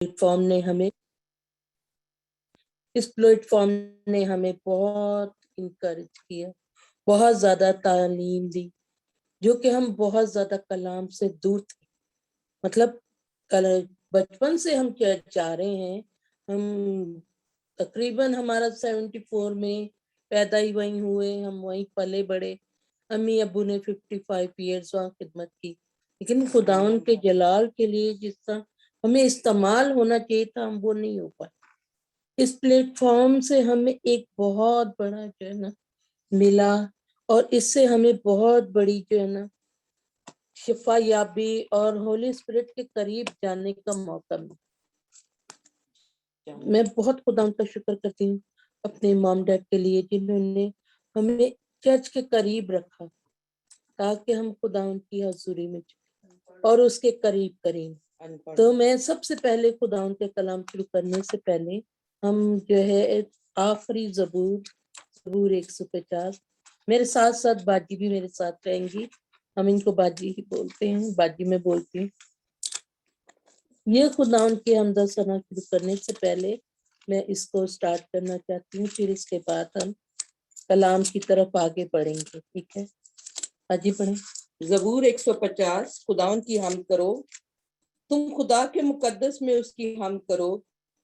Plate form نے ہمیں بہت انکریج کیا، بہت زیادہ تعلیم دی، جو کہ ہم بہت زیادہ کلام سے دور تھے. مطلب بچپن سے ہم کیا چاہ رہے ہیں، ہم تقریباً ہمارا 74 میں پیدا ہی وہیں ہوئے، ہم وہیں پلے بڑے، امی ابو نے 55 ایئرس وہاں خدمت کی، لیکن خداوند کے جلال کے لیے جس طرح ہمیں استعمال ہونا چاہیے تھا ہم وہ نہیں ہو پائے. اس پلیٹ فارم سے ہمیں ایک بہت بڑا جو ہے نا ملا، اور اس سے ہمیں بہت بڑی جو ہے نا شفا یابی اور ہولی اسپرٹ کے قریب جانے کا موقع ملا. میں بہت خدا کا شکر کرتی ہوں اپنے مام ڈیڈ کے لیے، جنہوں نے ہمیں چرچ کے قریب رکھا تاکہ ہم خدا کی حضوری میں اور اس کے قریب کریں. تو میں سب سے پہلے خدا کے کلام شروع کرنے سے پہلے ہم جو ہے آخری زبور 150، میرے ساتھ ساتھ باجی بھی میرے ساتھ رہیں گی، ہم ان کو باجی ہی بولتے ہیں، باجی میں بولتی ہوں. یہ خدا کے حمد و ثنا شروع کرنے سے پہلے میں اس کو سٹارٹ کرنا چاہتی ہوں، پھر اس کے بعد ہم کلام کی طرف آگے بڑھیں گے. ٹھیک ہے باجی پڑھیں. زبور 150. خداوند کی حمد کرو، تم خدا کے مقدس میں اس کی حمد کرو،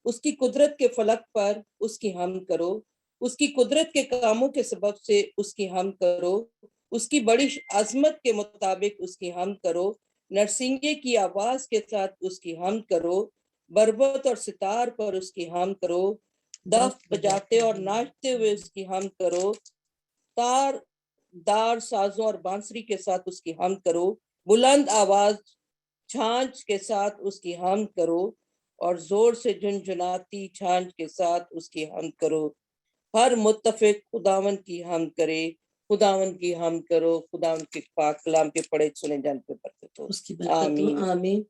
اس کی قدرت کے فلک پر اس کی حمد کرو، اس کی قدرت کے کاموں کے سبب سے اس کی حمد کرو، اس کی بڑی عظمت کے مطابق اس کی حمد کرو، نرسنگے کی آواز کے ساتھ اس کی حمد کرو، بربت اور ستار پر اس کی حمد کرو، دف بجاتے اور ناچتے ہوئے اس کی حمد کرو، تار دار سازوں اور بانسری کے ساتھ اس کی حمد کرو، بلند آواز چھانچ کے ساتھ اس کی حمد کرو، اور زور سے جھنجھناتی چھانچ کے ساتھ اس کی حمد کرو. ہر متفق خداوند کی حمد کرے، خداوند کی حمد کرو. خداوند کے پاک کلام کے پڑھے سنے جان پہ برکت ہو. اس کی برکت ہو. آمین. آمین.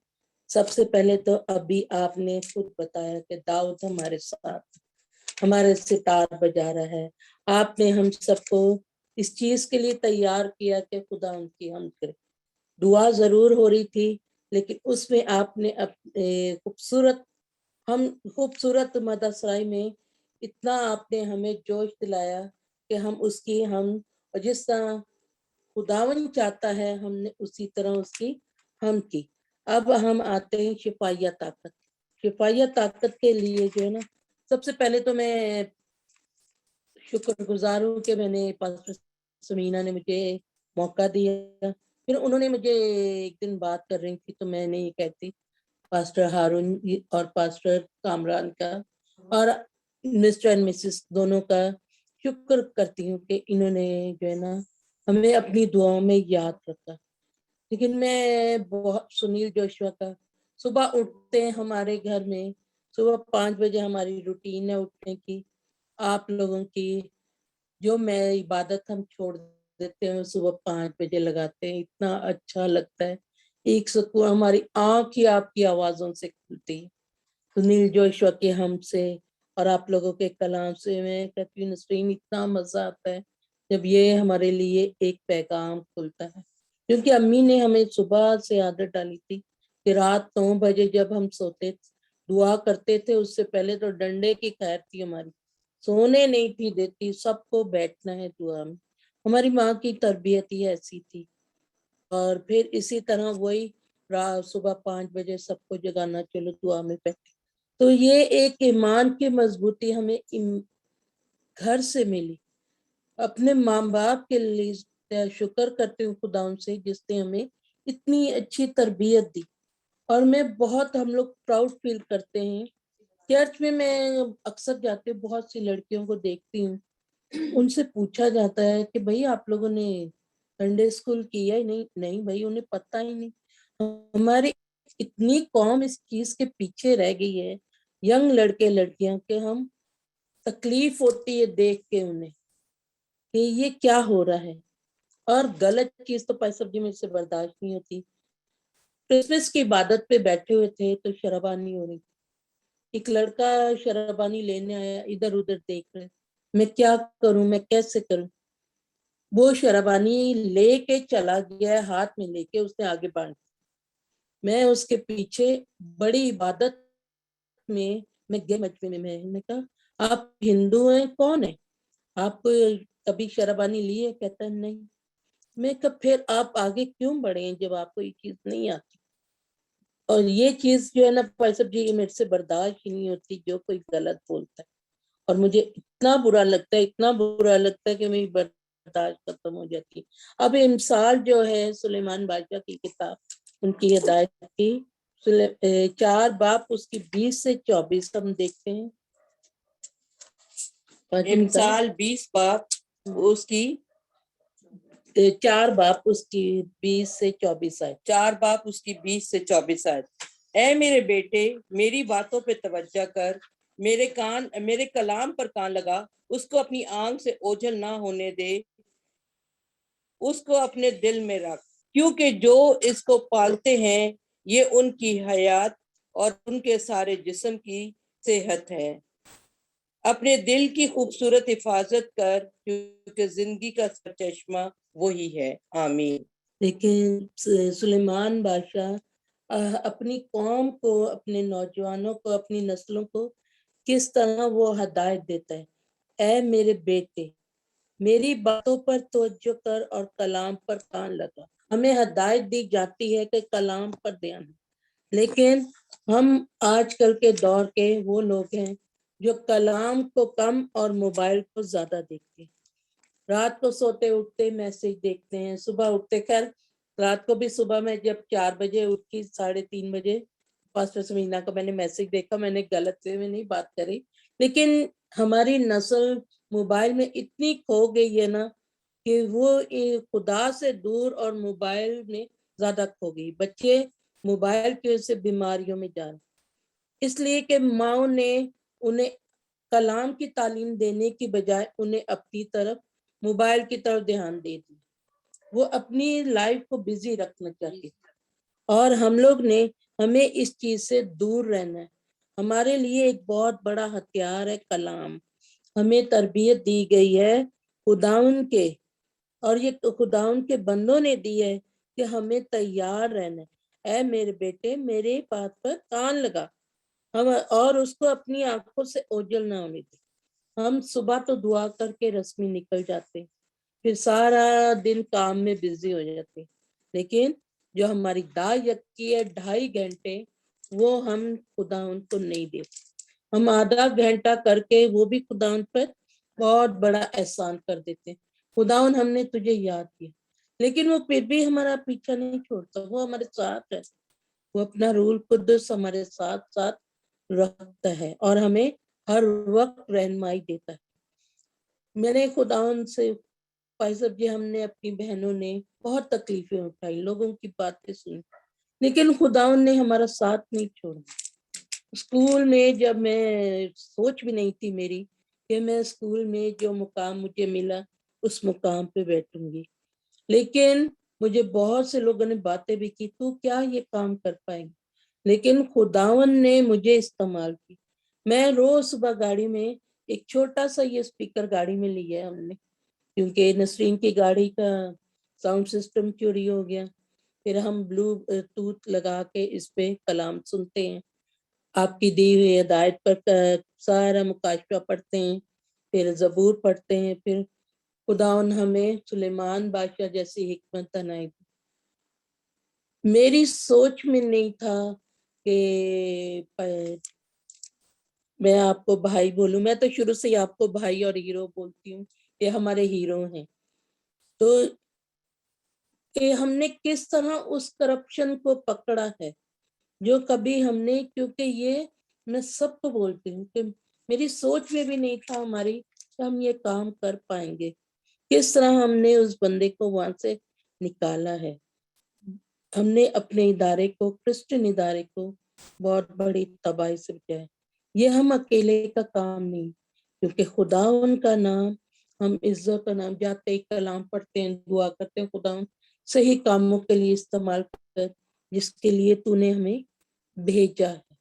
سب سے پہلے تو ابھی آپ نے خود بتایا کہ داؤد ہمارے ساتھ ہمارے ستار بجا رہا ہے. آپ نے ہم سب کو اس چیز کے لیے تیار کیا کہ خدا ان کی حمد کرے. دعا ضرور ہو رہی تھی، لیکن اس میں آپ نے خوبصورت مدح سرائی میں اتنا آپ نے ہمیں جوش دلایا کہ ہم اس کی اور جس طرح خداوند چاہتا ہے ہم نے اسی طرح اس کی ہم کی. اب ہم آتے ہیں شفائیہ طاقت کے لیے جو ہے نا، سب سے پہلے تو میں شکر گزار ہوں کہ میں نے پاسٹر سمینا نے مجھے موقع دیا. پھر انہوں نے مجھے ایک دن بات کر رہی تھی تو میں نے یہ کہتی پاسٹر ہارون اور پاسٹر کامران کا اور مسٹر اینڈ مسز دونوں کا شکر کرتی ہوں کہ انہوں نے جو ہے نا ہمیں اپنی دعاؤں میں یاد رکھا. لیکن میں بہت سنیل جوشوا کا صبح اٹھتے ہیں ہمارے گھر میں، صبح 5 بجے ہماری روٹین ہے اٹھنے کی. آپ لوگوں کی جو میں عبادت ہم چھوڑ دیتے ہیں صبح 5 بجے لگاتے ہیں، اتنا اچھا لگتا ہے. ایک سکون ہماری آنکھ ہی آپ کی آوازوں سے کھلتی ہے. سنیل جوشوا کے ہم سے اور آپ لوگوں کے کلام سے میں کہتی ہوں نسرین اتنا مزہ آتا ہے جب یہ ہمارے لیے ایک پیغام کھلتا ہے. کیونکہ امی نے ہمیں صبح سے عادت ڈالی تھی کہ رات 9 بجے جب ہم سوتے دعا کرتے تھے، اس سے پہلے تو ڈنڈے کی خیر تھی ہماری، سونے نہیں تھی دیتی، سب کو بیٹھنا ہے دعا میں. ہماری ماں کی تربیت ہی ایسی تھی. اور پھر اسی طرح وہی صبح 5 بجے سب کو جگانا، چلو دعا میں بیٹھے. تو یہ ایک ایمان کی مضبوطی ہمیں گھر سے ملی. اپنے ماں باپ کے لیے شکر کرتے ہوں خدا ان سے جس نے ہمیں اتنی اچھی تربیت دی. اور میں بہت ہم لوگ پراؤڈ فیل کرتے ہیں. چرچ میں اکثر جاتے ہوں، بہت سی لڑکیوں کو دیکھتی ہوں، ان سے پوچھا جاتا ہے کہ بھئی آپ لوگوں نے سنڈے اسکول کیا ہی نہیں بھائی انہیں پتہ ہی نہیں. ہماری اتنی قوم اس چیز کے پیچھے رہ گئی ہے، ینگ لڑکے لڑکیاں، کہ ہم تکلیف ہوتی ہے دیکھ کے انہیں کہ یہ کیا ہو رہا ہے. اور غلط چیز تو پیسہ سبزی میں سے برداشت نہیں ہوتی. کرسمس کی عبادت پہ بیٹھے ہوئے تھے تو شرابانی ہو رہی تھی. ایک لڑکا شرابانی لینے آیا، ادھر ادھر دیکھ رہے، میں کیا کروں، میں کیسے کروں. وہ شرابانی لے کے چلا گیا، ہاتھ میں لے کے اس نے آگے بانٹ. میں اس کے پیچھے بڑی عبادت میں گئے مجمع میں نے کہا آپ ہندو ہیں؟ کون ہے آپ؟ کبھی شرابانی لی ہے؟ کہتا ہے نہیں۔ میں کہا پھر آپ آگے کیوں بڑھے ہیں جب آپ کو یہ چیز نہیں آتی؟ اور یہ چیز جو ہے نا بھائی صاحب جی میرے سے برداشت ہی نہیں ہوتی جو کوئی غلط بولتا ہے، اور مجھے اتنا برا لگتا ہے، اتنا برا لگتا ہے کہ میری برداشت ختم ہو جاتی ہے۔ اب امثال جو ہے سلیمان بادشاہ کی کتاب، ان کی ہدایت کی 4 باب اس کی 20 سے 24 ہم دیکھتے ہیں۔ امثال 20 باب اس کی 4 باب اس کی 20 سے 24 آئے۔ 4 باب اس کی 20 سے 24 آئے۔ اے میرے بیٹے میری باتوں پہ توجہ کر، میرے کلام پر کان لگا، اس کو اپنی آنکھ سے اوجھل نہ ہونے دے، اس کو اپنے دل میں رکھ، کیونکہ جو اس کو پالتے ہیں یہ ان کی حیات اور ان کے سارے جسم کی صحت ہے۔ اپنے دل کی خوبصورت حفاظت کر، کیونکہ زندگی کا سرچشمہ وہی ہے۔ آمین۔ لیکن سلیمان بادشاہ اپنی قوم کو، اپنے نوجوانوں کو، اپنی نسلوں کو کس طرح وہ ہدایت دیتا ہے، اے میرے بیٹے میری باتوں پر توجہ کر اور کلام پر کان لگا۔ ہمیں ہدایت دی جاتی ہے کہ کلام پر دھیان دیں، لیکن ہم آج کل کے دور کے وہ لوگ ہیں جو کلام کو کم اور موبائل کو زیادہ دیکھتے ہیں۔ رات کو سوتے اٹھتے میسج دیکھتے ہیں، صبح اٹھتے، خیر رات کو بھی صبح میں جب 4 بجے اٹھی 3:30 بجے پاسٹر سمینا کا میں نے میسج دیکھا، میں نے غلط سے میں نہیں بات کری، لیکن ہماری نسل موبائل میں اتنی کھو گئی ہے نا کہ وہ خدا سے دور اور موبائل میں زیادہ کھو گئی۔ بچے موبائل کی وجہ سے بیماریوں میں جا رہے ہیں، اس لیے کہ ماؤں نے انہیں کلام کی تعلیم دینے کی بجائے انہیں اپنی طرف موبائل کی طرف دھیان دے دی، وہ اپنی لائف کو بزی رکھنا چاہتی، اور ہم لوگ نے ہمیں اس چیز سے دور رہنا ہے۔ ہمارے لیے ایک بہت بڑا ہتھیار ہے کلام، ہمیں تربیت دی گئی ہے خداوند کے، اور یہ خداوند کے بندوں نے دی ہے کہ ہمیں تیار رہنا ہے۔ اے میرے بیٹے میرے بات پر کان لگا، اور اس کو اپنی آنکھوں سے اوجھل نہ ہونے دے۔ ہم صبح تو دعا کر کے رسمی نکل جاتے، پھر سارا دن کام میں بزی ہو جاتے، لیکن جو ہماری یکی ہے 2.5 گھنٹے وہ ہم خداوند کو نہیں دیتے۔ ہم آدھا گھنٹہ کر کے وہ بھی خداوند پر بہت بڑا احسان کر دیتے، خداوند ہم نے تجھے یاد کیا، لیکن وہ پھر بھی ہمارا پیچھا نہیں چھوڑتا، وہ ہمارے ساتھ ہے، وہ اپنا روح القدس ہمارے ساتھ ساتھ رکھتا ہے اور ہمیں ہر وقت رہنمائی دیتا ہے۔ میرے خداوند سے بھائی صاحب جی ہم نے اپنی بہنوں نے بہت تکلیفیں اٹھائی، لوگوں کی باتیں سنی، لیکن خداوند نے ہمارا ساتھ نہیں چھوڑا۔ اسکول میں جب میں سوچ بھی نہیں تھی میری کہ میں اسکول میں جو مقام مجھے ملا اس مقام پہ بیٹھوں گی، لیکن مجھے بہت سے لوگوں نے باتیں بھی کی تو کیا یہ کام کر پائیں گی، لیکن خداوند نے مجھے استعمال کی۔ میں روز صبح گاڑی میں ایک چھوٹا سا یہ اسپیکر گاڑی میں لیا ہے ہم نے، کیونکہ نسرین کی گاڑی کا ساؤنڈ سسٹم چوری ہو گیا، پھر ہم بلوٹوتھ لگا کے اس پہ کلام سنتے ہیں، آپ کی دی ہوئی ہدایت پر سارا مکاشفہ پڑھتے ہیں، پھر زبور پڑھتے ہیں، پھر خداوند ہمیں سلیمان بادشاہ جیسی حکمت عنایت۔ میری سوچ میں نہیں تھا کہ میں آپ کو بھائی بولوں، میں تو شروع سے ہی آپ کو بھائی اور ہیرو بولتی ہوں، یہ ہمارے ہیرو ہیں۔ تو کہ ہم نے کس طرح اس کرپشن کو پکڑا ہے جو کبھی ہم نے، کیونکہ یہ میں سب کو بولتی ہوں کہ میری سوچ میں بھی نہیں تھا ہماری کہ ہم یہ کام کر پائیں گے، کس طرح ہم نے اس بندے کو وہاں سے نکالا ہے۔ ہم نے اپنے ادارے کو، کرسچن ادارے کو بہت بڑی تباہی سے بچایا۔ یہ ہم اکیلے کا کام نہیں، کیونکہ خدا ان کا نام ہم عزت کا نام جاتے ہی کلام پڑھتے ہیں، دعا کرتے ہیں، خدا صحیح کاموں کے لیے استعمال کر جس کے لیے تو نے ہمیں بھیجا ہے۔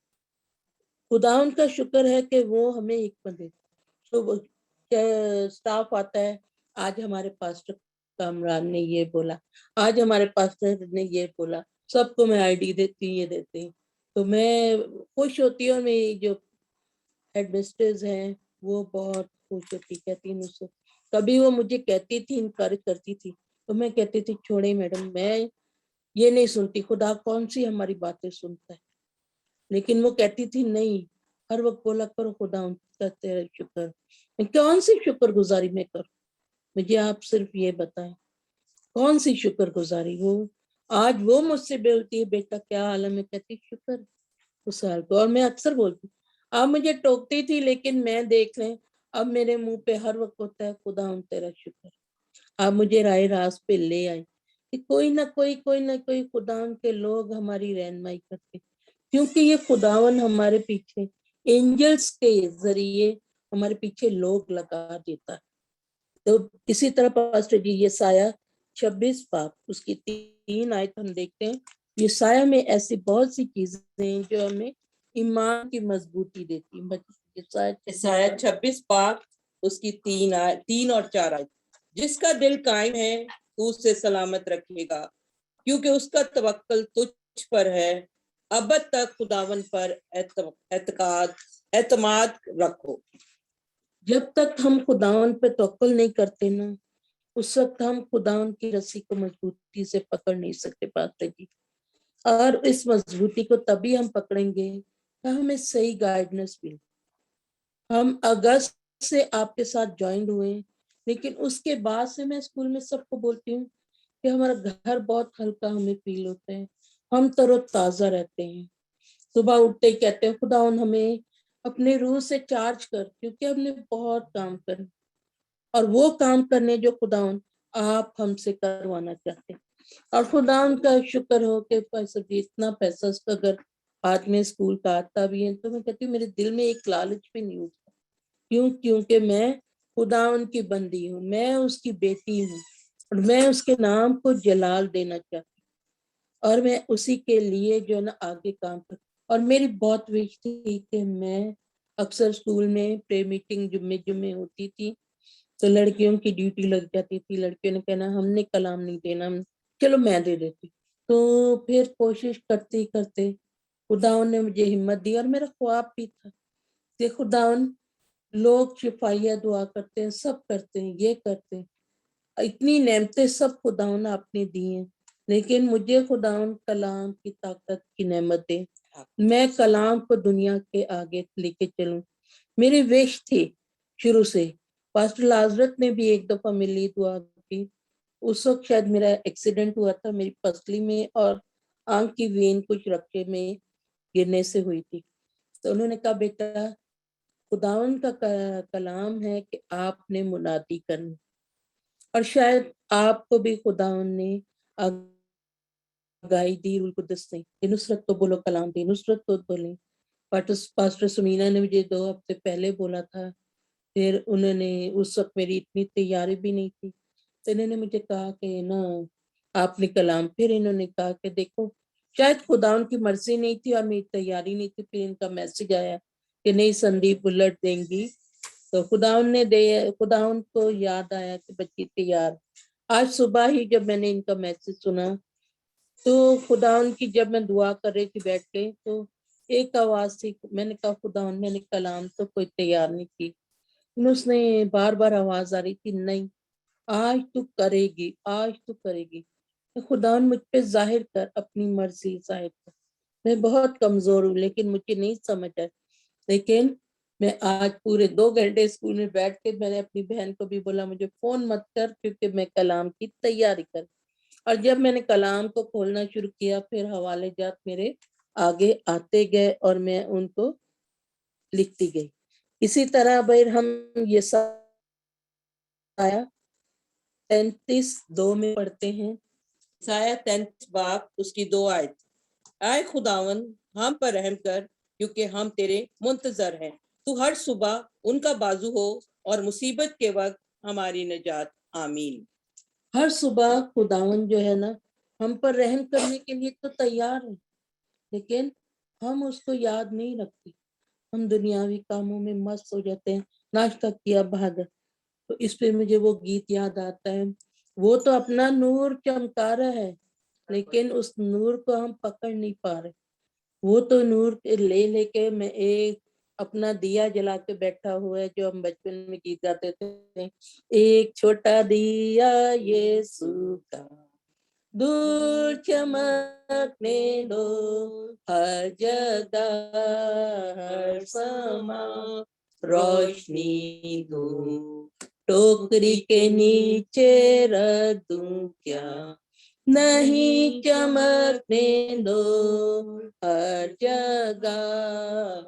خدا ان کا شکر ہے کہ وہ ہمیں حکمت دے۔ سٹاف آتا ہے، آج ہمارے پاسٹر کامران نے یہ بولا، آج ہمارے پاسٹر نے یہ بولا، سب کو میں آئی ڈی دیتی ہوں، یہ دیتی ہوں، تو میں خوش ہوتی ہوں، اور میری جو हेड मिस्ट्रेस हैं, वो बहुत खुश होती, कहती मुझसे, कभी वो मुझे कहती थी, इनकार करती थी, तो मैं कहती थी छोड़े मैडम, मैं ये नहीं सुनती, खुदा कौन सी हमारी बातें सुनता है। लेकिन वो कहती थी नहीं, हर वक्त बोला करो खुदा का तेरा शुक्र। मैं कौन सी शुक्रगुजारी मैं करूं, मुझे आप सिर्फ ये बताएं, कौन सी शुक्रगुजारी। वो आज वो मुझसे बोलती है बेटा क्या हाल है, मैं कहती शुक्र उस हाल को। और मैं अक्सर बोलती, आप मुझे टोकती थी लेकिन मैं देख लें अब मेरे मुंह पे हर वक्त होता है खुदा तेरा शुक्र। आप मुझे राह रास्त पे ले आए कि कोई ना कोई खुदावन के लोग हमारी रहनुमाई करते, क्योंकि ये खुदावन हमारे पीछे एंजल्स के जरिए हमारे पीछे लोग लगा देता है। तो इसी तरह पास्टर जी यसाया 26 पाप उसकी 3 आयत हम देखते हैं। यसाया में ऐसी बहुत सी चीजें हैं जो हमें ईमान की मजबूती देती है। यसाया 26 पाक उसकी 3 और 4 आयत। जिसका दिल कायम है तू उससे सलामत रखेगा, क्योंकि उसका तवक्कल तुझ पर है। अब तक खुदावन पर एतमाद रखो। जब तक हम खुदावन पे तवक्कुल नहीं करते ना, उस वक्त हम खुदावन की रस्सी को मजबूती से पकड़ नहीं सकते पास्टर जी। और इस मजबूती को तभी हम पकड़ेंगे कि हमें सही गाइडेंस मिले। हम अगस्त से आपके साथ ज्वाइन हुए, लेकिन उसके बाद से मैं स्कूल में सबको बोलती हूँ कि हमारा घर बहुत हल्का हमें फील होता है, हम तरोताजा रहते हैं। सुबह उठते ही कहते हैं खुदावन हमें अपने रूह से चार्ज कर, क्योंकि हमने बहुत काम करे और वो काम करने जो खुदावन आप हमसे करवाना चाहते हैं। और खुदावन का शुक्र हो कि पैसा भी इतना पैसा उसका अगर हाथ में स्कूल का आता भी है, तो मैं कहती हूँ मेरे दिल में एक लालच भी नहीं उठता। क्यों? क्योंकि मैं खुदावन की बंदी हूँ, मैं उसकी बेटी हूँ और मैं उसके नाम को जलाल देना चाहती हूँ और मैं उसी के लिए जो है ना आगे काम कर। और मेरी बहुत विश थी कि मैं अक्सर स्कूल में प्रे मीटिंग जुम्मे जुम्मे होती थी, तो लड़कियों की ड्यूटी लग जाती थी, लड़कियों ने कहना हमने कलाम नहीं देना, चलो मैं दे देती। तो फिर कोशिश करते करते खुदावन ने मुझे हिम्मत दी और मेरा ख्वाब भी था कि खुदावन लोग शिफाइया दुआ करते हैं, सब करते हैं, ये करते हैं, इतनी नेमतें सब खुदावन आपने दी हैं, लेकिन मुझे खुदावन कलाम की ताकत की नेमत दे, मैं कलाम को दुनिया के आगे लेके चलूं। मेरी विश थी शुरू से। पास्टर लाजरत ने भी एक दफा मेरे लिए दुआ की, उस वक्त शायद मेरा एक्सीडेंट हुआ था मेरी पसली में और आंख की वेन कुछ रक्के में गिरने से हुई थी। तो उन्होंने कहा बेटा खुदावन का कलाम है कि आपने मुनादी करनी, और शायद आपको भी खुदावन ने आगाही दी रूल कुदस ने कि नुसरत तो बोलो कलाम दी, नुसरत तो बोले। पास्टर सुमीना ने मुझे 2 हफ्ते पहले बोला था, फिर उन्होंने उस वक्त मेरी इतनी तैयारी भी नहीं थी, तो इन्होंने मुझे कहा कि ना आपने कलाम, फिर इन्होंने कहा कि देखो शायद खुदा उनकी मर्जी नहीं थी और मेरी तैयारी नहीं थी, फिर इनका मैसेज आया कि नहीं संदीप बुलेट देंगी, तो खुदा ने दे, खुदा को याद आया कि बच्ची तैयार। आज सुबह ही जब मैंने इनका मैसेज सुना तो खुदा की जब मैं दुआ कर रही थी बैठ के, तो एक आवाज थी, मैंने कहा खुदा मैंने कलाम तो कोई तैयार नहीं की, उसने बार बार आवाज आ रही थी नहीं आज तू करेगी, आज तू करेगी, तो खुदा मुझ पे जाहिर कर अपनी मर्जी जाहिर कर। मैं बहुत कमजोर हूँ लेकिन मुझे नहीं समझ आया, लेकिन मैं आज पूरे 2 घंटे स्कूल में बैठ के मैंने अपनी बहन को भी बोला मुझे फोन मत कर क्योंकि मैं कलाम की तैयारी कर। और जब मैंने कलाम को खोलना शुरू किया फिर हवाले जात मेरे आगे आते गए और मैं उनको लिखती गई। इसी तरह भाई हम ये साया 33:2 में पढ़ते हैं। साया 33 बाब उसकी 2 आयत। आए खुदावन हम पर रहम कर, क्योंकि हम तेरे मुंतजर हैं। तू हर सुबह उनका बाजू हो और मुसीबत के वक्त हमारी निजात। आमीन। हर सुबह खुदावन जो है ना हम पर रहम करने के लिए तो तैयार है, लेकिन हम उसको याद नहीं रखते, हम दुनियावी कामों में मस्त हो जाते हैं, नाश्ता किया भागा। तो इस पे मुझे वो गीत याद आता है, वो तो अपना नूर चमका रहा है लेकिन उस नूर को हम पकड़ नहीं पा रहे। वो तो नूर ले लेके मैं एक अपना दिया जला के बैठा हुआ है, जो हम बचपन में गीत गाते थे, एक छोटा दिया यीशु का दूर चमकने दो, हर जगह हर समय रोशनी दो, टोकरी के नीचे रख दूं क्या, नहीं चमकने दो, हर जगह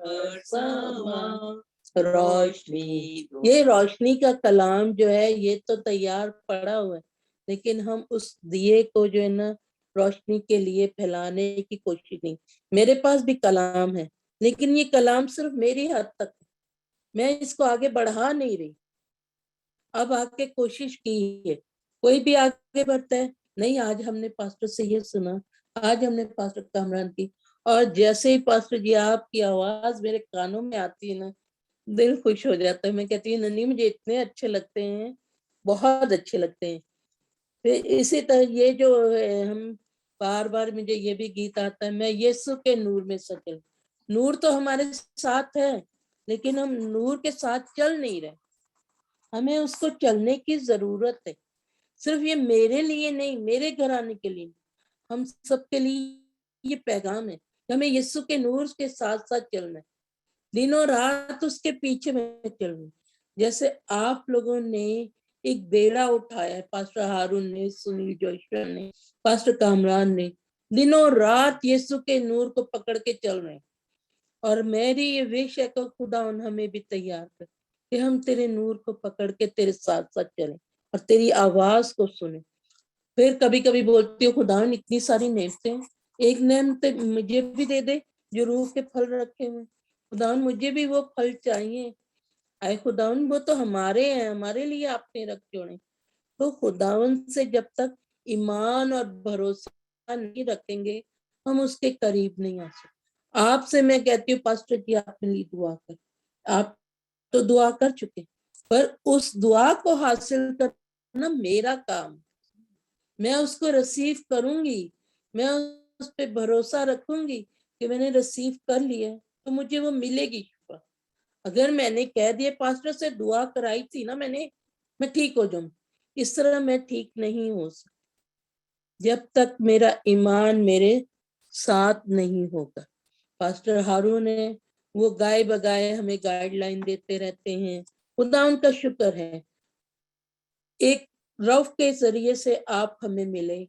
हर समय रोशनी दो। ये रोशनी का कलाम जो है ये तो तैयार पड़ा हुआ है, लेकिन हम उस दिए को जो है ना रोशनी के लिए फैलाने की कोशिश नहीं। मेरे पास भी कलाम है, लेकिन ये कलाम सिर्फ मेरी हद तक है, मैं इसको आगे बढ़ा नहीं रही। अब आके कोशिश की है, कोई भी आगे बढ़ता है, नहीं आज हमने पास्टर से ये सुना, आज हमने पास्टर कामरान की, और जैसे ही पास्टर जी आपकी आवाज मेरे कानों में आती है ना, दिल खुश हो जाता है। मैं कहती हूँ नन्ही मुझे इतने अच्छे लगते हैं, बहुत अच्छे लगते हैं। फिर इसी तरह ये जो है, हम बार बार मुझे ये भी गीत आता है, मैं यीशु के नूर में सचल। नूर तो हमारे साथ है, लेकिन हम नूर के साथ चल नहीं रहे, हमें उसको चलने की जरूरत है। सिर्फ ये मेरे लिए नहीं, मेरे घराने के लिए, हम सबके लिए ये पैगाम है कि हमें यीशु के नूर के साथ साथ चलना है, दिनों रात उसके पीछे में चलना। जैसे आप लोगों ने एक बेड़ा उठाया है, पास्टर हारून ने, सुनील जोशी ने, पास्टर कामरान ने, दिनों रात यीशु के नूर को पकड़ के चल रहे हैं। और मेरी ये विश है कि खुदा हमें भी तैयार कर कि हम तेरे नूर को पकड़ के तेरे साथ साथ चलें और तेरी आवाज को सुने। फिर कभी कभी बोलती हूँ खुदा इतनी सारी नेमतें, एक नेमत मुझे भी दे दे जो रूह के फल रखे हुए, खुदा मुझे भी वो फल चाहिए। आए खुदावन वो तो हमारे हैं, हमारे लिए आपने रखे हुए। तो खुदावन से जब तक ईमान और भरोसा नहीं रखेंगे, हम उसके करीब नहीं आ सकते। आपसे मैं कहती हूँ पास्टर जी आप मेरे लिए दुआ कर, आप तो दुआ कर चुके, पर उस दुआ को हासिल करना मेरा काम, मैं उसको रिसीव करूंगी, मैं उस पर भरोसा रखूंगी कि मैंने रिसीव कर लिया तो मुझे वो मिलेगी। अगर मैंने कह दिया पास्टर से दुआ कराई थी ना मैंने, मैं ठीक हो जाऊं, इस तरह मैं ठीक नहीं हो सकती जब तक मेरा ईमान मेरे साथ नहीं होगा। पास्टर हारून है, वो गाय बगाए हमें गाइडलाइन देते रहते हैं, खुदा उनका शुक्र है। एक रफ के जरिए से आप हमें मिले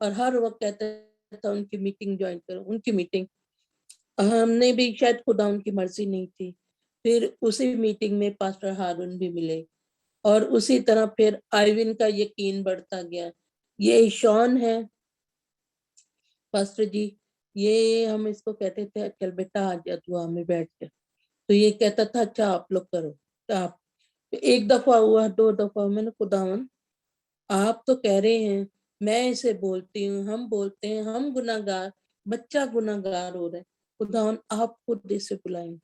और हर वक्त कहता था उनकी मीटिंग ज्वाइन करो, उनकी मीटिंग हमने भी, शायद खुदा उनकी मर्जी नहीं थी, फिर उसी मीटिंग में पास्टर हारून भी मिले और उसी तरह फिर आइविन का यकीन बढ़ता गया। ये शॉन है पास्टर जी, ये हम इसको कहते थे चल बेटा आ जा दुआ में बैठ जा, तो ये कहता था अच्छा आप लोग करो। तो आप एक दफा हुआ, दो दफा, मैंने खुदावन आप तो कह रहे हैं, मैं इसे बोलती हूँ, हम बोलते हैं, हम गुनाहगार, बच्चा गुनाहगार हो रहा है, खुदावन आप खुद इसे बुलाएंगे,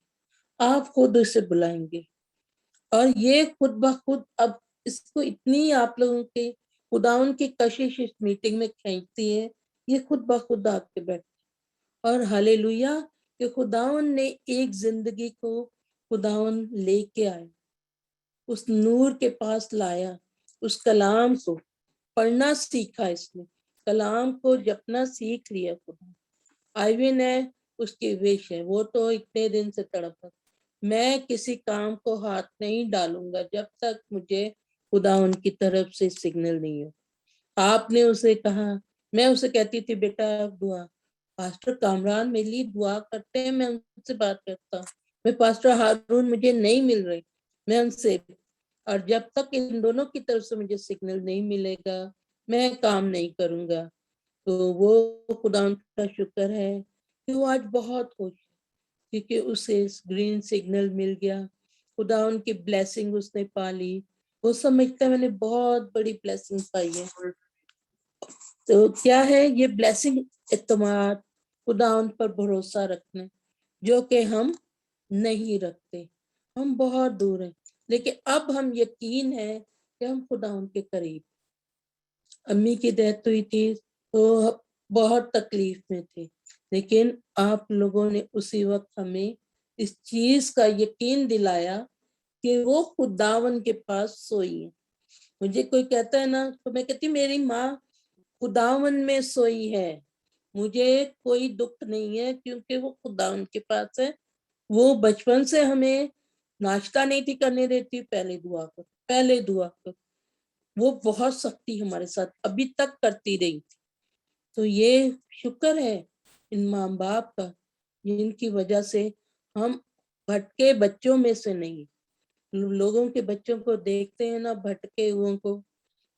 आप खुद इसे बुलाएंगे। और ये खुद ब खुद अब इसको इतनी आप लोगों के खुदावन की कशिश इस मीटिंग में खींचती है, ये खुद ब खुद आके बैठे। और हालेलुया कि खुदावन ने एक जिंदगी को खुदावन लेके आए, उस नूर के पास लाया, उस कलाम को पढ़ना सीखा, इसने कलाम को जपना सीख लिया। खुदा आइविन है, उसकी विश है, वो तो इतने दिन से तड़प, मैं किसी काम को हाथ नहीं डालूंगा जब तक मुझे खुदा उनकी तरफ से सिग्नल नहीं हो। आपने उसे कहा, मैं उसे कहती थी बेटा दुआ, पास्टर कामरान मेरे लिए दुआ करते हैं, मैं उनसे बात करता हूँ, मैं पास्टर हारून मुझे नहीं मिल रही, मैं उनसे, और जब तक इन दोनों की तरफ से मुझे सिग्नल नहीं मिलेगा मैं काम नहीं करूंगा। तो वो खुदा का शुक्र है कि वो आज बहुत खुश है क्योंकि उसे ग्रीन सिग्नल मिल गया, खुदा उनकी ब्लेसिंग उसने पा ली। वो समझता है मैंने बहुत बड़ी ब्लेसिंग पाई है। तो क्या है ये ब्लेसिंग? इत्मीनान, खुदा उन पर भरोसा रखना, जो कि हम नहीं रखते, हम बहुत दूर हैं, लेकिन अब हम यकीन है कि हम खुदा उनके करीब। अम्मी की डेथ हुई थी तो बहुत तकलीफ में थे, लेकिन आप लोगों ने उसी वक्त हमें इस चीज का यकीन दिलाया कि वो खुदावन के पास सोई है। मुझे कोई कहता है ना तो मैं कहती मेरी माँ खुदावन में सोई है, मुझे कोई दुख नहीं है क्योंकि वो खुदावन के पास है। वो बचपन से हमें नाश्ता नहीं थी करने देती, पहले दुआ कर, पहले दुआ कर। वो बहुत सख्ती हमारे साथ अभी तक करती रही थी। तो ये शुक्र है इन माँ बाप का, जिनकी वजह से हम भटके बच्चों में से नहीं। लोगों के बच्चों को देखते हैं ना, भटके हुओं को,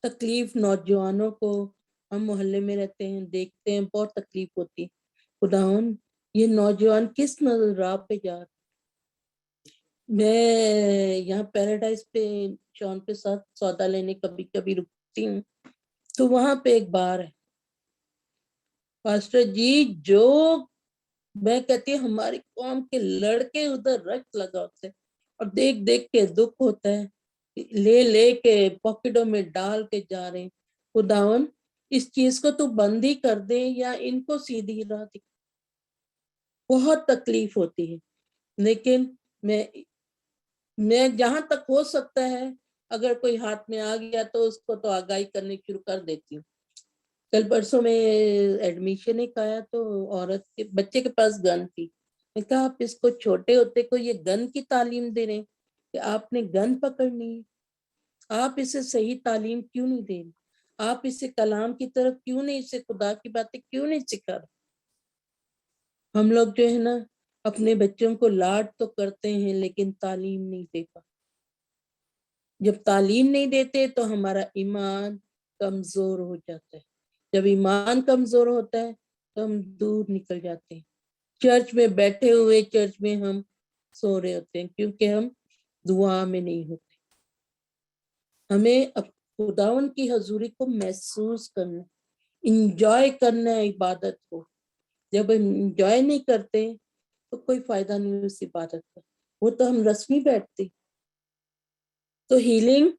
तकलीफ नौजवानों को, हम मोहल्ले में रहते हैं देखते हैं, बहुत तकलीफ होती है। खुदावन ये नौजवान किस राह पे जा रहे। मैं यहाँ पैराडाइज पे शॉन के साथ सौदा लेने कभी कभी रुकती हूँ, तो वहां पे एक बार है पास्टर जी, जो मैं कहती हूँ हमारी कौम के लड़के उधर रच लगा होते हैं और देख देख के दुख होता है, ले ले के पॉकेटों में डाल के जा रहे हैं। खुदावन इस चीज को तो बंद ही कर दे या इनको सीधी राह दिखा। बहुत तकलीफ होती है, लेकिन मैं जहां तक हो सकता है अगर कोई हाथ में आ गया तो उसको तो आगाही करनी शुरू कर देती हूँ। कल परसों में एडमिशन एक आया तो औरत के बच्चे के पास गन थी। मैं कहा आप इसको छोटे होते को ये गन की तालीम दे रहे हैं कि आपने गन पकड़नी है, आप इसे सही तालीम क्यों नहीं दे रहे, आप इसे कलाम की तरफ क्यों नहीं, इसे खुदा की बातें क्यों नहीं सिखा रहे। हम लोग जो है ना अपने बच्चों को लाड तो करते हैं लेकिन तालीम नहीं दे पाते। जब तालीम नहीं देते तो हमारा ईमान कमजोर हो जाता है। जब ईमान कमजोर होता है तो हम दूर निकल जाते हैं। चर्च में बैठे हुए चर्च में हम सो रहे होते हैं क्योंकि हम दुआ में नहीं होते। हमें खुदावन की हजूरी को महसूस करना, इंजॉय करना है इबादत को। जब हम इंजॉय नहीं करते तो कोई फायदा नहीं उस इबादत का, वो तो हम रस्मी बैठते। तो हीलिंग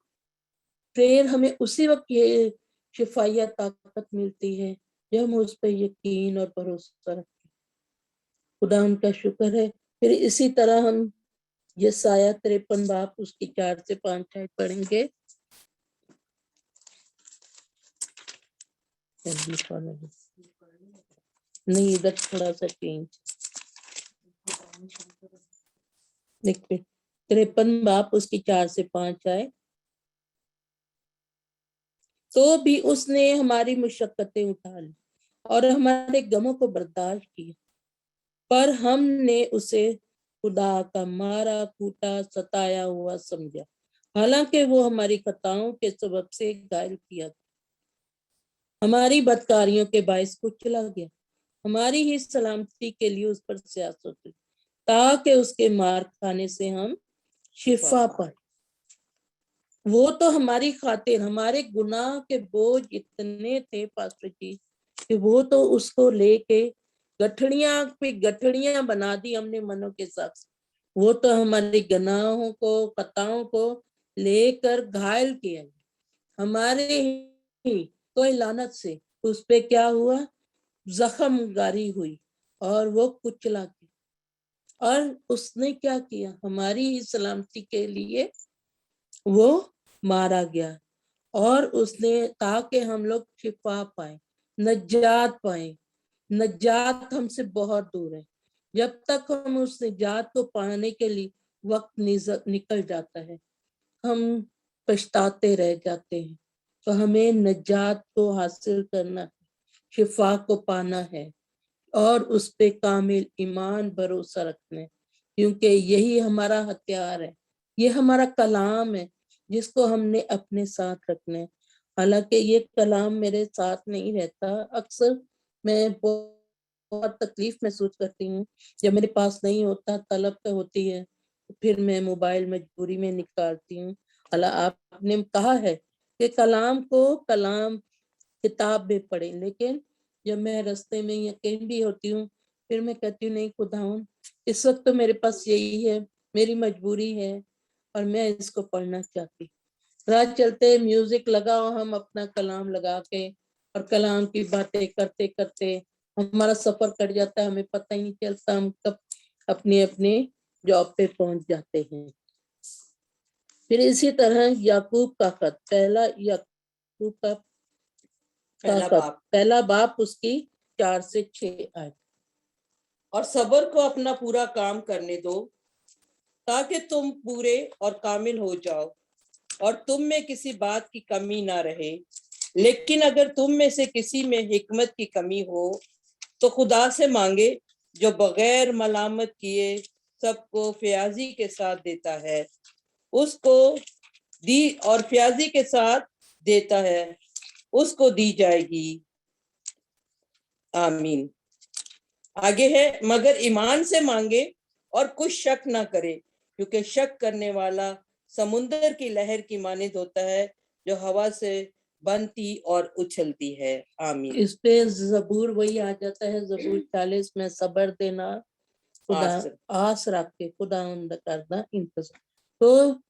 प्रेयर हमें उसी वक्त ये शिफाया ताकत मिलती है जब हम उस पर यकीन और भरोसा रखते हैं। खुदा उनका शुक्र है। फिर इसी तरह हम यसाया 53 बाप उसकी 4 से 5 आयत पढ़ेंगे। नहीं इधर थोड़ा सा चेंज, देखते 53 बाप उसकी 4 से 5 आए। तो भी उसने हमारी मुशक्कतें उठा ली और हमारे गमों को बर्दाश्त किया, पर हमने उसे खुदा का मारा कूटा सताया हुआ समझा, हालांकि वो हमारी खताओं के सबब से घायल किया, हमारी बदकारियों के बायस कुचला गया। हमारी ही सलामती के लिए उस पर सियासत हुई ताकि उसके मार खाने से हम शिफा पाए। वो तो हमारी खातिर, हमारे गुनाह के बोझ इतने थे पास्टर जी कि वो तो उसको लेके गठड़ियां पे गठड़ियां बना दी हमने मनों के साथ। वो तो हमारे गुनाहों को खताओं को लेकर घायल किया, हमारे ही कोई लानत से उस पे क्या हुआ, जख्म गारी हुई और वो कुचला गया। और उसने क्या किया, हमारी ही सलामती के लिए वो मारा गया और उसने ताकि हम लोग शिफा पाए, नजात पाए। नजात हमसे बहुत दूर है। जब तक हम उस निजात को पाने के लिए वक्त निकल जाता है हम पछताते रह जाते हैं। तो हमें नजात को हासिल करना है, शिफा को पाना है और उस पे कामिल ईमान भरोसा रखना है, क्योंकि यही हमारा हथियार है, ये हमारा कलाम है जिसको हमने अपने साथ रखना है। हालांकि ये कलाम मेरे साथ नहीं रहता, अक्सर मैं बहुत तकलीफ महसूस करती हूँ जब मेरे पास नहीं होता, तलब पे होती है तो फिर मैं मोबाइल मजबूरी में निकालती हूँ। आपने कहा है कि कलाम को कलाम किताब में पढ़े, लेकिन जब मैं रास्ते में या कहीं भी होती हूँ फिर मैं कहती हूँ नहीं खुदावन इस वक्त तो मेरे पास यही है, मेरी मजबूरी है और मैं इसको पढ़ना चाहती। रात चलते म्यूजिक लगाओ, हम अपना कलाम लगा के और कलाम की बातें करते करते हमारा सफर कट जाता है, हमें पता ही नहीं चलता हम कब अपने अपने जॉब पे पहुंच जाते हैं। फिर इसी तरह याकूब का खत, पहला याकूब का खत, पहला बाप उसकी 4 से 6 आयत। और सब्र को अपना पूरा काम करने दो, ताकि तुम पूरे और कामिल हो जाओ और तुम में किसी बात की कमी ना रहे। लेकिन अगर तुम में से किसी में हिकमत की कमी हो तो खुदा से मांगे, जो बगैर मलामत किए सबको फ्याजी के साथ देता है, उसको दी और फ्याजी के साथ देता है, उसको दी जाएगी। आमीन। आगे है, मगर ईमान से मांगे और कुछ शक ना करे, क्योंकि शक करने वाला समुंदर की लहर की मानिंद होता है, जो हवा से बनती और उछलती है। आमीन। इस पे जबूर वही आ जाता है, जबूर 40 में, सबर देना, खुदा आस रख के खुदा करना इंतजार। तो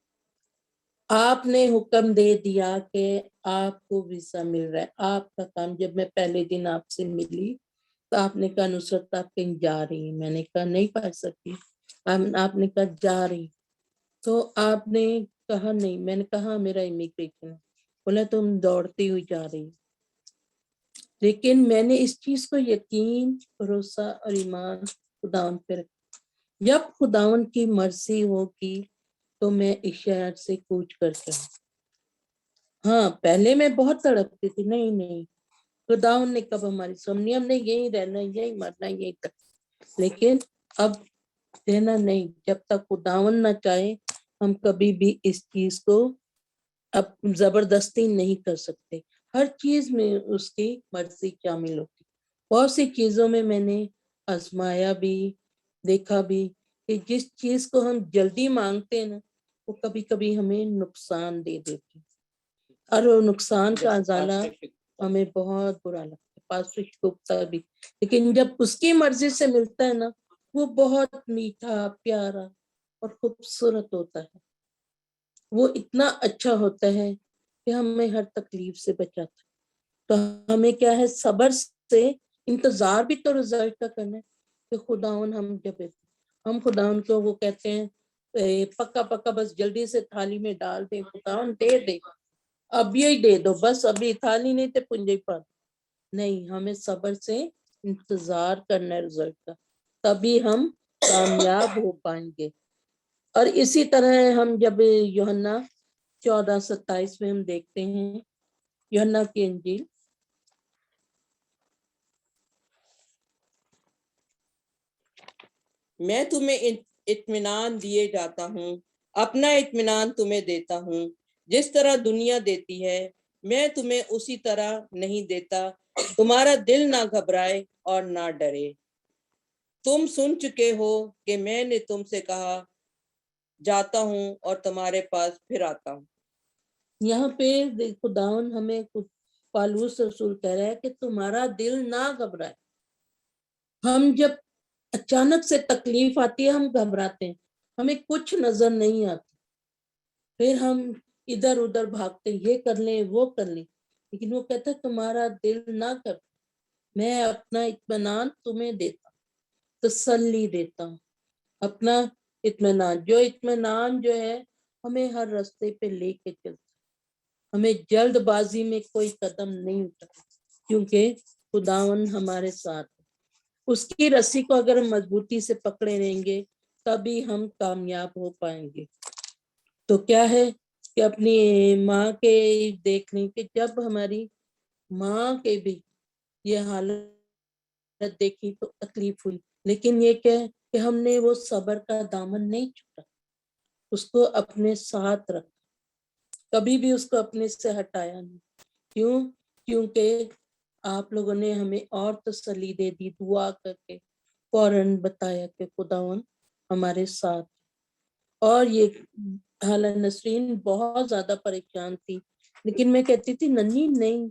आपने हुक्म दे दिया कि आपको वीजा मिल रहा है, आपका काम। जब मैं पहले दिन आपसे मिली तो आपने कहा नुसरत आप कहीं जा रही, मैंने कहा नहीं पढ़ सकती। आपने कहा जा रही, तो आपने कहा नहीं, मैंने कहा मेरा इमिग्रेशन। बोला तुम दौड़ती हुई जा रही। लेकिन मैंने इस चीज को यकीन, भरोसा और ईमान खुदावन पे रखा। जब खुदावन की मर्जी होगी तो मैं इस शहर से कूच करके, हाँ पहले मैं बहुत तड़पती थी, नहीं नहीं खुदावन ने कब हमारी सुननी, हमने यही रहना, यही मरना, यही तक। लेकिन अब रहना नहीं, जब तक खुदावन ना चाहे हम कभी भी इस चीज को अब जबरदस्ती नहीं कर सकते। हर चीज में उसकी मर्जी शामिल होती। बहुत सी चीजों में मैंने आजमाया भी, देखा भी कि जिस चीज को हम जल्दी मांगते हैं ना, वो कभी कभी हमें नुकसान दे देती, और वो नुकसान का अजाला हमें बहुत बुरा लगता है, पास्टर गुप्ता भी। लेकिन जब उसकी मर्जी से मिलता है ना, वो बहुत मीठा, प्यारा और खूबसूरत होता है। वो इतना अच्छा होता है कि हमें हर तकलीफ से बचाता है। तो हमें क्या है, सब्र से इंतजार भी तो रिजल्ट का करना है कि खुदावन हम खुदावन को वो कहते हैं पक्का पक्का बस जल्दी से थाली में डाल दे, खुदावन दे दे, अब यही दे दो बस, अभी थाली नहीं तो पुंजी पर नहीं। हमें सब्र से इंतजार करना है रिजल्ट का, तभी हम कामयाब हो पाएंगे। और इसी तरह हम जब यूहन्ना 14:27 में हम देखते हैं, यूहन्ना की इंजील, मैं तुम्हें इत्मीनान दिए जाता हूँ, अपना इत्मीनान तुम्हें देता हूँ। जिस तरह दुनिया देती है, मैं तुम्हें उसी तरह नहीं देता। तुम्हारा दिल ना घबराए और ना डरे। तुम सुन चुके हो कि मैंने तुमसे कहा, जाता हूँ और तुम्हारे पास फिर आता हूँ। यहाँ पे खुदावन हमें पालूस रसूल कह रहा है कि तुम्हारा दिल ना घबराए। हम जब अचानक से तकलीफ आती है हम घबराते हैं, हमें कुछ नजर नहीं आता, फिर हम इधर उधर भागते, ये कर लें वो कर लें। लेकिन वो कहता है तुम्हारा दिल ना कर, मैं अपना इत्मीनान तुम्हें देता, तसल्ली देता हूँ, अपना इत्मीनान। जो इत्मीनान जो है हमें हर रास्ते पे लेके चलता, हमें जल्दबाजी में कोई कदम नहीं उठाना, क्योंकि खुदावन हमारे साथ है। उसकी रस्सी को अगर हम मजबूती से पकड़े रहेंगे तभी हम कामयाब हो पाएंगे। तो क्या है कि अपनी माँ के देख लें कि जब हमारी माँ के भी ये हालत देखी तो तकलीफ हुई, लेकिन ये क्या है कि हमने वो सब्र का दामन नहीं छुड़ा, उसको अपने साथ रखा, कभी भी उसको अपने से हटाया नहीं। क्यों? क्योंकि आप लोगों ने हमें और तसल्ली दे दी, दुआ करके फौरन बताया कि खुदावन हमारे साथ। और ये हालांकि नसरीन बहुत ज्यादा परेशान थी, लेकिन मैं कहती थी नन्ही नहीं,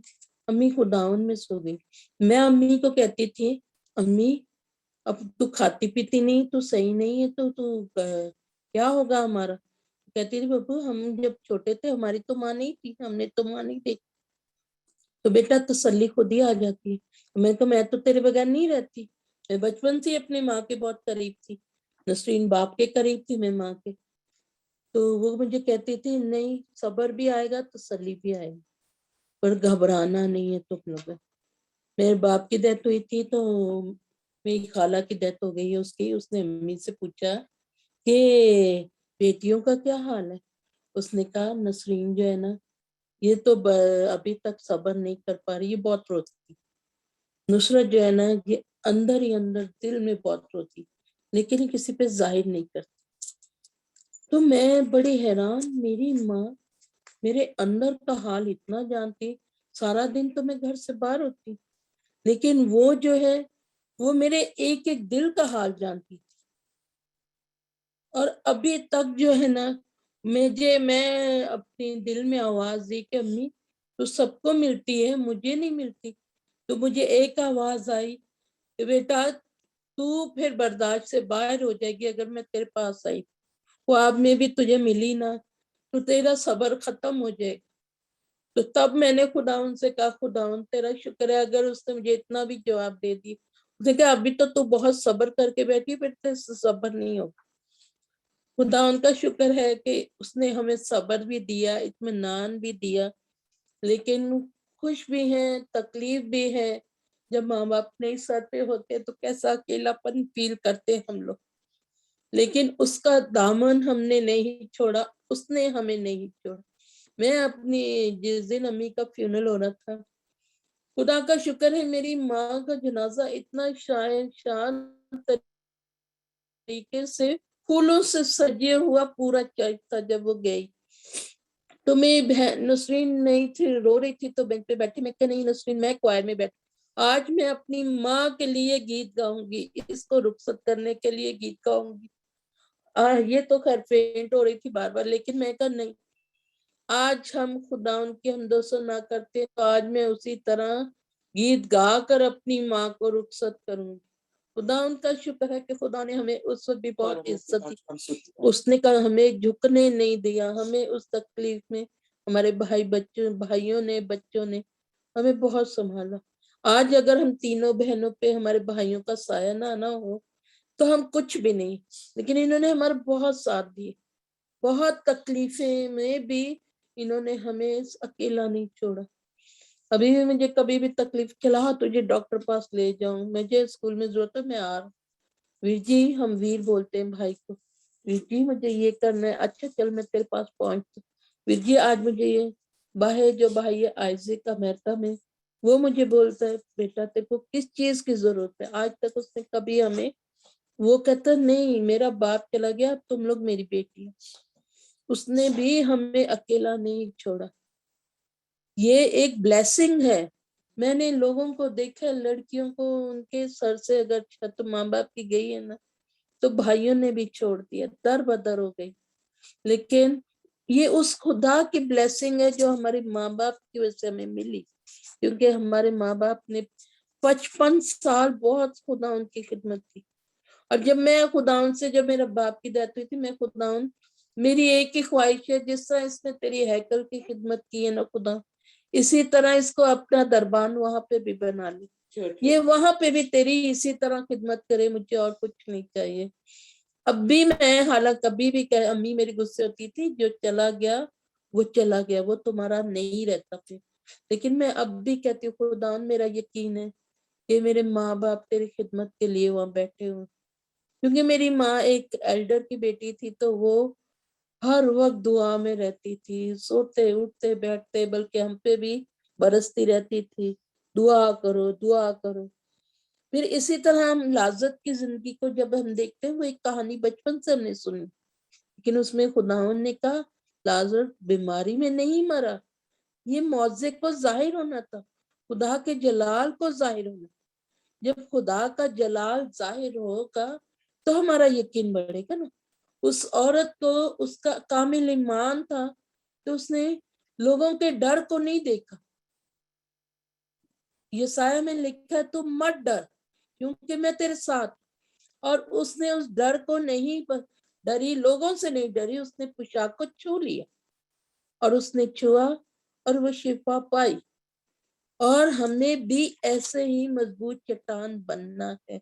अम्मी खुदावन में सो गई। मैं अम्मी को कहती थी, अम्मी अब तू खाती पीती नहीं, तू सही नहीं है, तो तू क्या होगा हमारा। कहती थी बब्बू हम जब छोटे थे हमारी तो माँ नहीं थी, हमने तो माँ नहीं देखी। तो बेटा तसल्ली खुद ही आ जाती है। मैं तो तेरे बगैर नहीं रहती, मैं बचपन से अपनी माँ के बहुत करीब थी, नसरीन बाप के करीब थी, मैं माँ के, तो वो मुझे कहती थी नहीं, सब्र भी आएगा तसल्ली भी आएगी, पर घबराना नहीं है तुम लोग। मेरे बाप की डेथ हुई थी तो मेरी खाला की डेथ हो गई है उसकी। उसने अम्मी से पूछा कि बेटियों का क्या हाल है। उसने कहा नसरीन जो है ना, ये तो अभी तक सब्र नहीं कर पा रही, ये बहुत रोती। नुसरत जो है ना, ये अंदर ही अंदर दिल में बहुत रोती, लेकिन ये किसी पे जाहिर नहीं करती। तो मैं बड़ी हैरान, मेरी माँ मेरे अंदर का हाल इतना जानती। सारा दिन तो मैं घर से बाहर होती, लेकिन वो जो है वो मेरे एक एक दिल का हाल जानती थी। और अभी तक जो है ना, मैं अपने दिल में आवाज दी कि अम्मी तो सबको मिलती है, मुझे नहीं मिलती। तो मुझे एक आवाज आई कि बेटा तू फिर बर्दाश्त से बाहर हो जाएगी अगर मैं तेरे पास आई, ख्वाब में भी तुझे मिली ना, तो तेरा सब्र खत्म हो जाएगा। तो तब मैंने खुदावन से कहा, खुदावन तेरा शुक्र है अगर उसने मुझे इतना भी जवाब दे दी। उसने कहा अभी तो तू बहुत सब्र करके बैठी, फिर तेरे से सब्र नहीं होगा। खुदा उनका शुक्र है कि उसने हमें सब्र भी दिया, इत्मीनान भी दिया, लेकिन खुश भी है, तकलीफ भी है। जब माँ बाप नहीं सर पे होते तो कैसा अकेलापन फील करते हैं हम लोग, लेकिन उसका दामन हमने नहीं छोड़ा, उसने हमें नहीं छोड़ा। मैं अपनी जिस दिन अम्मी का फ्यूनरल हो रहा था, खुदा का शुक्र है मेरी माँ का जनाजा इतना शान तरीके से फूलों से सजे हुआ पूरा चर्च था। जब वो गई तो मेरी बहन नसरीन नहीं थी, रो रही थी, तो बेंच पे बैठी। मैं कहा नहीं नसरीन, मैं क्वायर में बैठ, आज मैं अपनी माँ के लिए गीत गाऊंगी, इसको रुखसत करने के लिए गीत गाऊंगी। ये तो खैर फेंट हो रही थी बार बार, लेकिन मैं कहा नहीं, आज हम खुदा उनकी हमदोसो ना करते तो आज मैं उसी तरह गीत गा कर अपनी माँ को रुखसत करूंगी। खुदा उनका शुक्र है कि खुदा ने हमें उस वक्त भी बहुत इज्जत दी। उसने कहा हमें झुकने नहीं दिया, हमें उस तकलीफ में हमारे भाइयों ने, बच्चों ने हमें बहुत संभाला। आज अगर हम तीनों बहनों पे हमारे भाइयों का साया ना हो तो हम कुछ भी नहीं, लेकिन इन्होंने हमारा बहुत साथ दिए। बहुत तकलीफें में भी इन्होंने हमें अकेला नहीं छोड़ा। अभी भी मुझे कभी भी तकलीफ, चला तुझे डॉक्टर पास ले जाऊं, मुझे स्कूल में जरूरत है, मैं आ रहा हूं। वीर जी, हम वीर बोलते हैं भाई को, वीर जी मुझे ये करना है, अच्छा चल मैं तेरे पास पहुंचती। वीर जी आज मुझे ये बाहे जो भाई है आइज़ैक अमेरिका में, वो मुझे बोलता है बेटा तेरे को किस चीज की जरूरत है। आज तक उसने कभी हमें, वो कहता नहीं मेरा बाप चला गया, तुम लोग मेरी बेटी है। उसने भी हमें अकेला नहीं छोड़ा। ये एक ब्लेसिंग है। मैंने लोगों को देखा, लड़कियों को उनके सर से अगर छत माँ बाप की गई है ना, तो भाइयों ने भी छोड़ दिया, दर बदर हो गई। लेकिन ये उस खुदा की ब्लेसिंग है जो हमारे माँ बाप की वजह से हमें मिली, क्योंकि हमारे माँ बाप ने 55 साल बहुत खुदा उनकी खिदमत की। और जब मैं खुदाउन से, जब मेरा बाप की डेथ हुई थी, मैं खुदाउन, मेरी एक ही ख्वाहिश है जिस तरह इसने तेरी हैकल की खिदमत की है ना खुदा, इसी तरह इसको अपना दरबान वहां पे भी बना ले, ये वहां पे भी तेरी इसी तरह खिदमत करे, मुझे और कुछ नहीं चाहिए। अब भी मैं, हालांकि कभी भी कह, अम्मी मेरी गुस्से होती थी, जो चला गया वो चला गया, वो तुम्हारा नहीं रहता फिर। लेकिन मैं अब भी कहती हूँ खुदावन, मेरा यकीन है कि मेरे माँ बाप तेरी खिदमत के लिए वहां बैठे हुए, क्योंकि मेरी माँ एक एल्डर की बेटी थी, तो वो हर वक्त दुआ में रहती थी, सोते उठते बैठते, बल्कि हम पे भी बरसती रहती थी, दुआ करो दुआ करो। फिर इसी तरह हम लाजत की जिंदगी को जब हम देखते हैं, वो एक कहानी बचपन से हमने सुनी, लेकिन उसमें खुदावन ने कहा लाजर बीमारी में नहीं मरा, ये मौजे को जाहिर होना था, खुदा के जलाल को जाहिर होना। जब खुदा का जलाल जाहिर होगा तो हमारा यकीन बढ़ेगा ना। उस औरत को, उसका कामिल ईमान था, तो उसने लोगों के डर को नहीं देखा। यसाया में लिखा है तुम मत डर क्योंकि मैं तेरे साथ। और उसने उस डर को नहीं डरी, लोगों से नहीं डरी, उसने पोशाक को छू लिया और उसने छुआ और वो शिफा पाई। और हमें भी ऐसे ही मजबूत चट्टान बनना है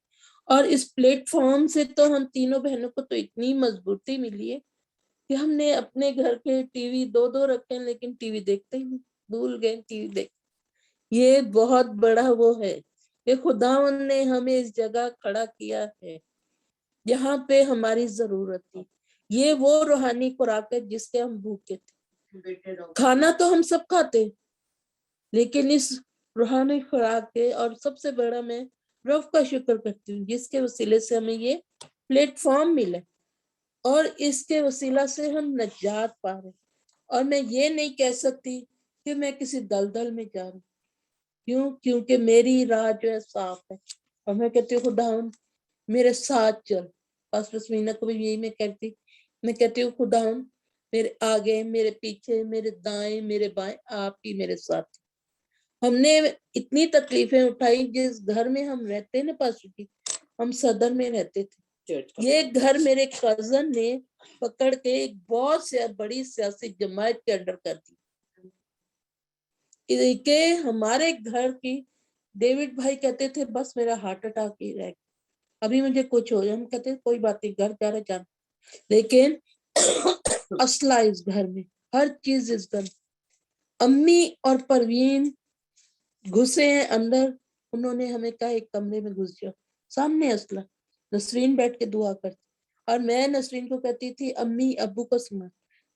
اور اس پلیٹ فارم سے تو ہم تینوں بہنوں کو تو اتنی مضبوطی ملی ہے کہ ہم نے اپنے گھر کے ٹی وی دو رکھے ہیں لیکن ٹی وی دیکھتے ہی نہیں، بھول گئے ٹی وی دیکھ. یہ بہت بڑا وہ ہے کہ خداوند نے ہمیں اس جگہ کھڑا کیا ہے جہاں پہ ہماری ضرورت تھی. یہ وہ روحانی خوراک ہے جس کے ہم بھوکے تھے. کھانا تو ہم سب کھاتے لیکن اس روحانی خوراک کے، اور سب سے بڑا میں رب کا شکر کرتی ہوں جس کے وسیلے سے ہمیں یہ پلیٹ فارم ملے اور اس کے وسیلہ سے ہم نجات پا رہے. اور میں یہ نہیں کہہ سکتی کہ میں کسی دلدل میں جا رہی ہوں. کیوں؟ کیونکہ میری راہ جو ہے صاف ہے. اور میں کہتی ہوں خداوند میرے ساتھ چل. پاسٹر سمینا کو بھی یہی میں کہتی ہوں خداوند میرے آگے، میرے پیچھے، میرے دائیں، میرے بائیں، آپ ہی میرے ساتھ. ہم نے اتنی تکلیفیں اٹھائی. جس گھر میں ہم رہتے نا پاسٹر جی، ہم صدر میں رہتے تھے. یہ گھر میرے کزن نے پکڑ کے ایک بہت بڑی سیاسی جماعت کے انڈر کر دی کہ ہمارے گھر کی. ڈیوڈ بھائی کہتے تھے بس میرا ہارٹ اٹیک ہی رہ گیا، ابھی مجھے کچھ ہو جائے. ہم کہتے کوئی بات نہیں، گھر جا رہے جانا. لیکن اسلحہ اس گھر میں، ہر چیز اس گھر میں. امی اور پروین گھسے ہیں اندر. انہوں نے ہمیں کہا ایک کمرے میں گھس جاؤ، سامنے اسلحہ. نسرین بیٹھ کے دعا کرتی اور میں نسرین کو کہتی تھی امی ابو کو سنا،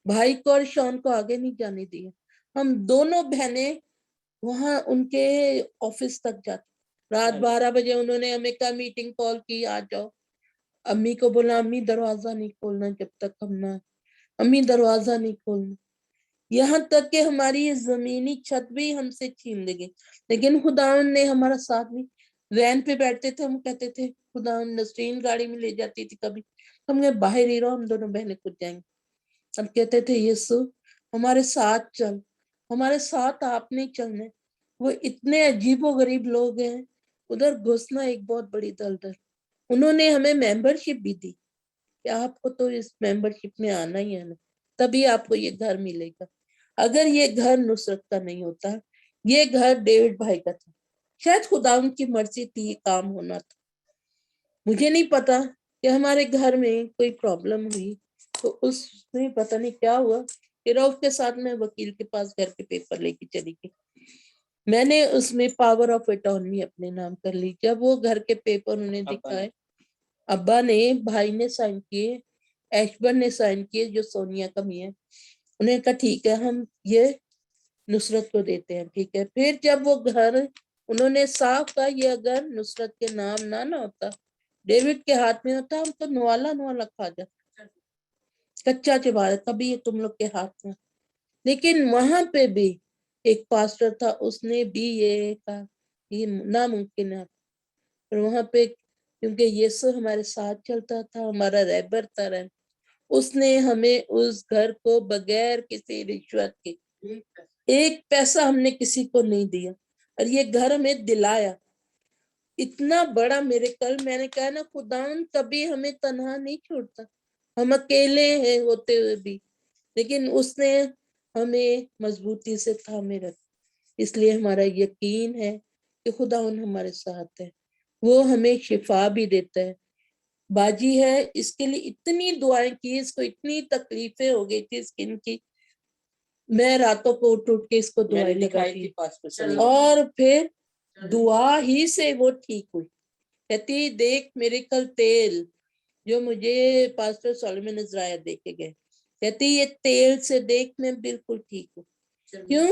بھائی کو اور شان کو آگے نہیں جانے دیا. ہم دونوں بہنیں وہاں ان کے آفس تک جاتے. رات 12 بجے انہوں نے ہمیں کہا میٹنگ کال کی، آ جاؤ. امی کو بولا امی دروازہ نہیں کھولنا جب تک ہم نہ، امی دروازہ نہیں کھولنا. یہاں تک کہ ہماری یہ زمینی چھت بھی ہم سے چھین لے گئی. لیکن خداوند نے ہمارا ساتھ نہیں. وین پہ بیٹھتے تھے، ہم کہتے تھے خداوند. نسرین گاڑی میں لے جاتی تھی کبھی، ہم نے باہر ہی رہو، ہم دونوں بہنیں خود جائیں گے. ہم کہتے تھے یسو ہمارے ساتھ چل، ہمارے ساتھ آپ نہیں چلنے. وہ اتنے عجیب و غریب لوگ ہیں. ادھر گھسنا ایک بہت بڑی دلدل. انہوں نے ہمیں ممبرشپ بھی دی کہ آپ کو تو اس ممبرشپ میں آنا ہی آنا، تبھی آپ کو یہ گھر ملے گا. اگر یہ گھر نصرت کا نہیں ہوتا، یہ گھر ڈیوڈ بھائی کا تھا. شاید خداوند کی مرضی تھی یہ کام ہونا تھا. مجھے نہیں پتا کہ ہمارے گھر میں کوئی پرابلم ہوئی تو اس میں پتہ نہیں کیا ہوا کہ روف کے ساتھ میں وکیل کے پاس گھر کے پیپر لے کے چلی گئی. میں نے اس میں پاور آف اٹارنی اپنے نام کر لی. جب وہ گھر کے پیپر انہیں دکھائے، ابا نے، بھائی نے سائن کیے، ایشبر نے سائن کیے جو سونیا کا میاں ہے. انہیں کہا ٹھیک ہے ہم یہ نصرت کو دیتے ہیں. ٹھیک ہے. پھر جب وہ گھر انہوں نے صاف کہا یہ اگر نصرت کے نام نہ ہوتا، ڈیوڈ کے ہاتھ میں ہوتا، ہم تو نوالا کھا جاتا، کچا چبا دیتا. کبھی یہ تم لوگ کے ہاتھ میں. لیکن وہاں پہ بھی ایک پاسٹر تھا، اس نے بھی یہ کہا یہ ناممکن ہے. اور وہاں پہ کیونکہ یسوع ہمارے ساتھ چلتا تھا، ہمارا رہبر تھا، اس نے ہمیں اس گھر کو بغیر کسی رشوت کے، ایک پیسہ ہم نے کسی کو نہیں دیا، اور یہ گھر ہمیں دلایا. اتنا بڑا میرے کل میں نے کہا نا خداوند کبھی ہمیں تنہا نہیں چھوڑتا. ہم اکیلے ہیں ہوتے ہوئے بھی، لیکن اس نے ہمیں مضبوطی سے تھامے رکھا. اس لیے ہمارا یقین ہے کہ خداوند ہمارے ساتھ ہے. وہ ہمیں شفا بھی دیتا ہے. باجی ہے، اس کے لیے اتنی دعائیں کی، اس کو اتنی تکلیفیں ہو گئی تھی اسکن کی. میں راتوں کو اٹھ کے اس کو دعائیں لگائی تھی اور پھر دعا ہی سے وہ ٹھیک ہوئی. کہتی دیکھ میرے کل تیل جو مجھے پاسٹر سولومن عزرائیل دے کے گئے، کہتی یہ تیل سے دیکھ میں بالکل ٹھیک ہوں. کیوں؟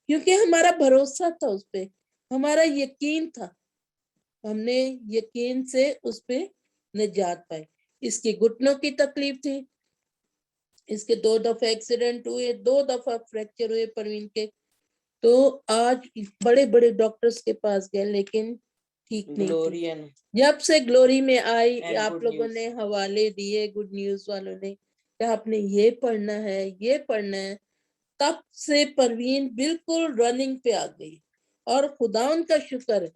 کیونکہ ہمارا بھروسہ تھا اس پہ، ہمارا یقین تھا. ہم نے یقین سے اس پہ نجات پائی. اس کی گھٹنوں کی تکلیف تھی، اس کے 2 دفعہ ایکسیڈنٹ ہوئے، 2 دفعہ فریکچر ہوئے پروین کے. تو آج بڑے بڑے ڈاکٹرز کے پاس گئے لیکن ٹھیک نہیں. جب سے گلوری میں آئی، آپ لوگوں نے حوالے دیے، گڈ نیوز والوں نے کہ آپ نے یہ پڑھنا ہے، یہ پڑھنا ہے، تب سے پروین بالکل رننگ پہ آ گئی. اور خداوند کا شکر ہے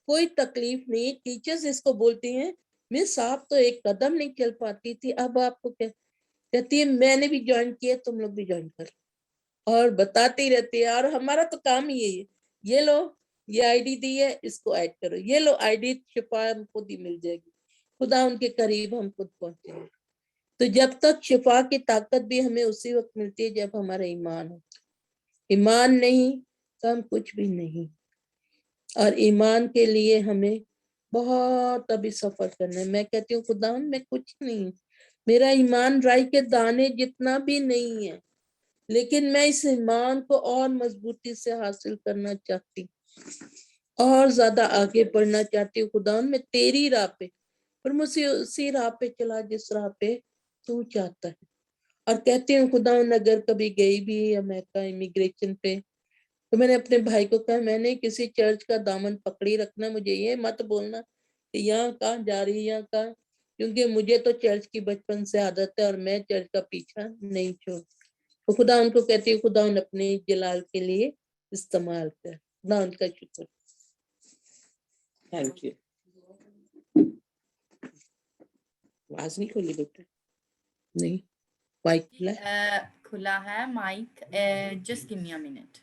کوئی تکلیف نہیں. ٹیچرز اس کو بولتی ہیں مس آپ تو ایک قدم نہیں چل پاتی تھی، اب آپ کو کیا؟ کہتی ہے میں نے بھی جوائن کیا، تم لوگ بھی جوائن کر. اور بتاتی رہتی ہے. اور ہمارا تو کام ہی یہی ہے، یہ لو یہ آئی ڈی دی ہے، اس کو ایڈ کرو، یہ لو آئی ڈی، شفا ہم خود ہی مل جائے گی، خدا ان کے قریب ہم خود پہنچیں گے۔ تو جب تک شفا کی طاقت بھی ہمیں اسی وقت ملتی ہے جب ہمارا ایمان ہو، ایمان نہیں تو ہم کچھ بھی نہیں۔ اور ایمان کے لیے ہمیں بہت ابھی سفر کرنا ہے۔ میں کہتی ہوں خدا میں کچھ نہیں، میرا ایمان رائی کے دانے جتنا بھی نہیں ہے، لیکن میں اس ایمان کو اور مضبوطی سے حاصل کرنا چاہتی ہوں، اور زیادہ آگے بڑھنا چاہتی ہوں خدا میں تیری راہ پہ، اور مجھے اسی راہ پہ چلا جس راہ پہ تو چاہتا ہے۔ اور کہتی ہوں خدا اگر کبھی گئی بھی امریکہ امیگریشن پہ، تو میں نے اپنے بھائی کو کہا میں نے کسی چرچ کا دامن پکڑی رکھنا، مجھے یہ مت بولنا کہ یہاں کہاں جا رہی یہاں کہاں، کیونکہ مجھے تو چرچ کی بچپن سے عادت ہے اور میں چرچ کا پیچھا نہیں چھوڑ۔ تو خدا ان کو کہتی ہے خدا ان اپنے جلال کے لیے استعمال کر، خدا ان کا شکر۔ Thank you. آواز نہیں کھولی بیٹا؟ نہیں مائک کھلا ہے؟ کھلا ہے mic, just give me a minute.